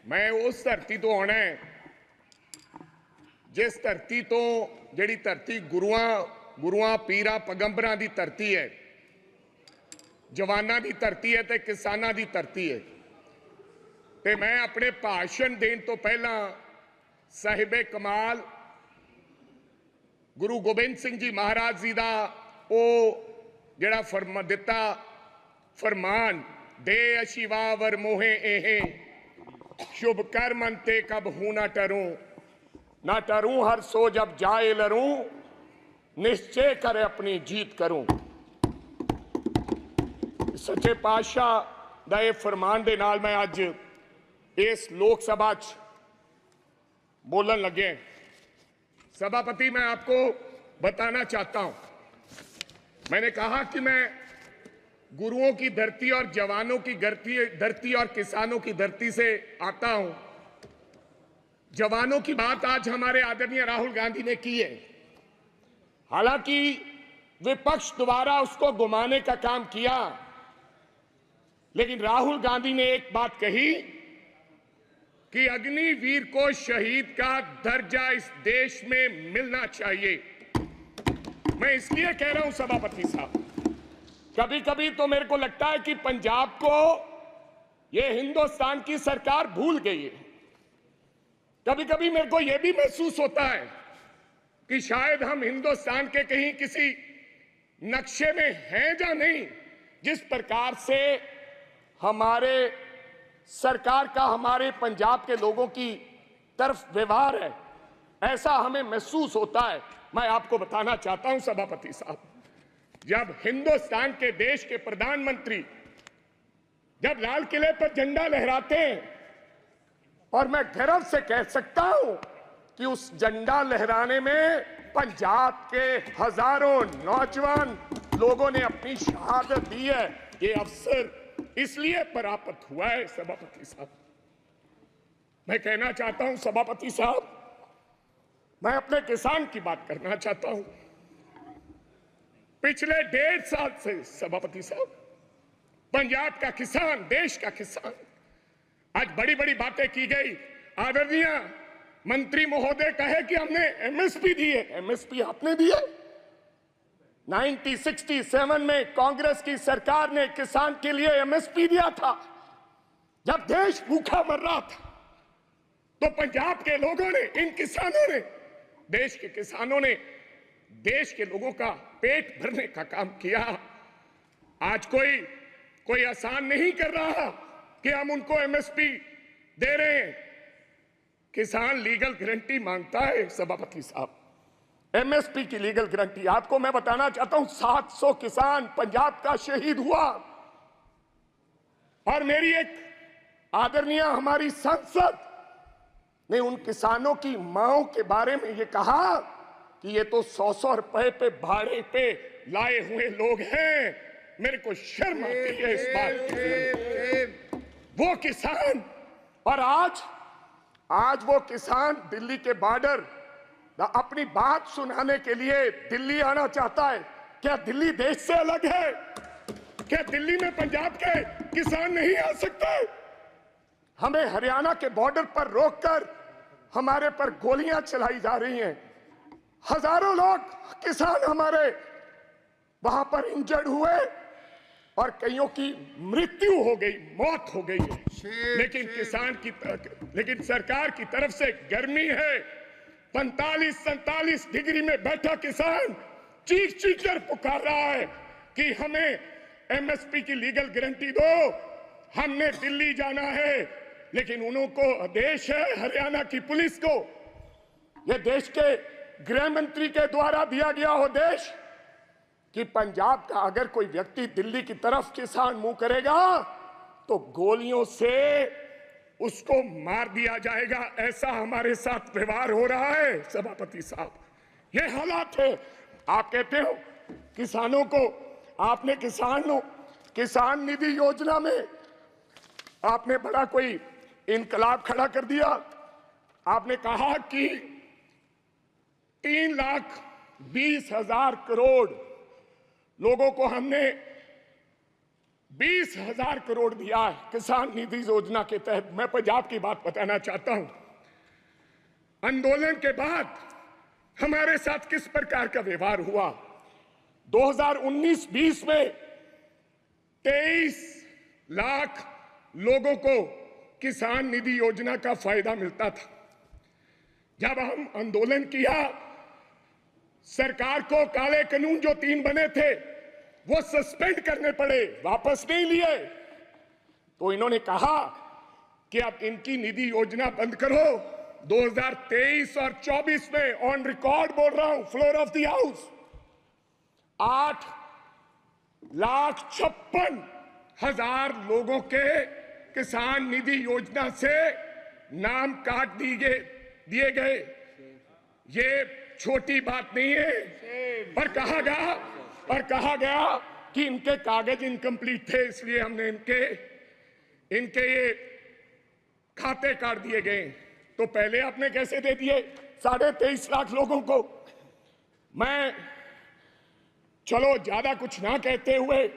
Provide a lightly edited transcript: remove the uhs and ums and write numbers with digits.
मैं उस धरती तो आना है जिस धरती तो जिहड़ी धरती गुरुआं पीरां पैगंबरां दी धरती है, जवानां दी धरती है ते किसानां दी धरती है। ते मैं अपने भाषण देण तो पहला साहिबे कमाल गुरु गोबिंद सिंह जी महाराज जी दा ओ जिहड़ा दिता फरमान दे अशिवावर मोहे एहे शुभ कर्म अंते कब हूं ना टरूं हर सो जब जाए लरूं निश्चय कर अपनी जीत करूं। सच्चे पातशाह दा ये फरमान दे नाल मैं अज इस लोक सभा च बोलन लगे। सभापति, मैं आपको बताना चाहता हूं, मैंने कहा कि मैं गुरुओं की धरती और जवानों की धरती और किसानों की धरती से आता हूं। जवानों की बात आज हमारे आदरणीय राहुल गांधी ने की है। हालांकि विपक्ष द्वारा उसको घुमाने का काम किया, लेकिन राहुल गांधी ने एक बात कही कि अग्निवीर को शहीद का दर्जा इस देश में मिलना चाहिए। मैं इसलिए कह रहा हूं सभापति साहब, कभी कभी तो मेरे को लगता है कि पंजाब को यह हिंदुस्तान की सरकार भूल गई है। कभी कभी मेरे को यह भी महसूस होता है कि शायद हम हिंदुस्तान के कहीं किसी नक्शे में हैं या नहीं। जिस प्रकार से हमारे सरकार का हमारे पंजाब के लोगों की तरफ व्यवहार है, ऐसा हमें महसूस होता है। मैं आपको बताना चाहता हूं सभापति साहब, जब हिंदुस्तान के देश के प्रधानमंत्री जब लाल किले पर झंडा लहराते हैं, और मैं गर्व से कह सकता हूं कि उस झंडा लहराने में पंजाब के हजारों नौजवान लोगों ने अपनी शहादत दी है। ये अवसर इसलिए प्राप्त हुआ है सभापति साहब। मैं कहना चाहता हूं सभापति साहब, मैं अपने किसान की बात करना चाहता हूं। पिछले 1.5 साल से सभापति साहब, पंजाब का किसान, देश का किसान, आज बड़ी बड़ी बातें की गई। आदरणीय मंत्री महोदय कहे कि हमने एमएसपी दी है। एमएसपी आपने दी है? 1967 में कांग्रेस की सरकार ने किसान के लिए एमएसपी दिया था। जब देश भूखा मर रहा था तो पंजाब के लोगों ने, इन किसानों ने, देश के किसानों ने देश के लोगों का पेट भरने का काम किया। आज कोई आसान नहीं कर रहा कि हम उनको एमएसपी दे रहे हैं। किसान लीगल गारंटी मांगता है सभापति साहब, एमएसपी की लीगल गारंटी। आपको मैं बताना चाहता हूं, 700 किसान पंजाब का शहीद हुआ। और मेरी एक आदरणीय हमारी सांसद ने उन किसानों की मांओं के बारे में ये कहा कि ये तो 100-100 रुपए पे भाड़े पे लाए हुए लोग हैं। मेरे को शर्म आती है इस बात की। वो किसान, और आज वो किसान दिल्ली के बॉर्डर अपनी बात सुनाने के लिए दिल्ली आना चाहता है। क्या दिल्ली देश से अलग है? क्या दिल्ली में पंजाब के किसान नहीं आ सकते? हमें हरियाणा के बॉर्डर पर रोककर हमारे पर गोलियां चलाई जा रही हैं। हजारों लोग किसान हमारे वहां पर इंजर्ड हुए और कईयों की मृत्यु हो गई, मौत हो गई है। लेकिन सरकार की तरफ से गर्मी है। 45-47 डिग्री में बैठा किसान चीख कर पुकार रहा है कि हमें एमएसपी की लीगल गारंटी दो, हमने दिल्ली जाना है। लेकिन उनको आदेश है हरियाणा की पुलिस को, यह देश के गृह मंत्री के द्वारा दिया गया आदेश कि पंजाब का अगर कोई व्यक्ति दिल्ली की तरफ किसान मुंह करेगा तो गोलियों से उसको मार दिया जाएगा। ऐसा हमारे साथ व्यवहार हो रहा है सभापति साहब। ये हालात है। आप कहते हो किसानों को, आपने किसान निधि योजना में आपने बड़ा कोई इनकलाब खड़ा कर दिया। आपने कहा कि 3,20,000 करोड़ लोगों को हमने 20,000 करोड़ दिया है किसान निधि योजना के तहत। मैं पंजाब की बात बताना चाहता हूं। आंदोलन के बाद हमारे साथ किस प्रकार का व्यवहार हुआ। 2019-20 में 23 लाख लोगों को किसान निधि योजना का फायदा मिलता था। जब हम आंदोलन किया, सरकार को काले कानून जो 3 बने थे वो सस्पेंड करने पड़े, वापस नहीं लिए। तो इन्होंने कहा कि अब इनकी निधि योजना बंद करो। 2023 और 24 में ऑन रिकॉर्ड बोल रहा हूं, फ्लोर ऑफ द हाउस, 8,56,000 लोगों के किसान निधि योजना से नाम काट दिए गए। ये छोटी बात नहीं है। और कहा गया कि इनके कागज इनकम्प्लीट थे, इसलिए हमने इनके ये खाते काट दिए गए। तो पहले आपने कैसे दे दिए 23.5 लाख लोगों को। मैं चलो ज्यादा कुछ ना कहते हुए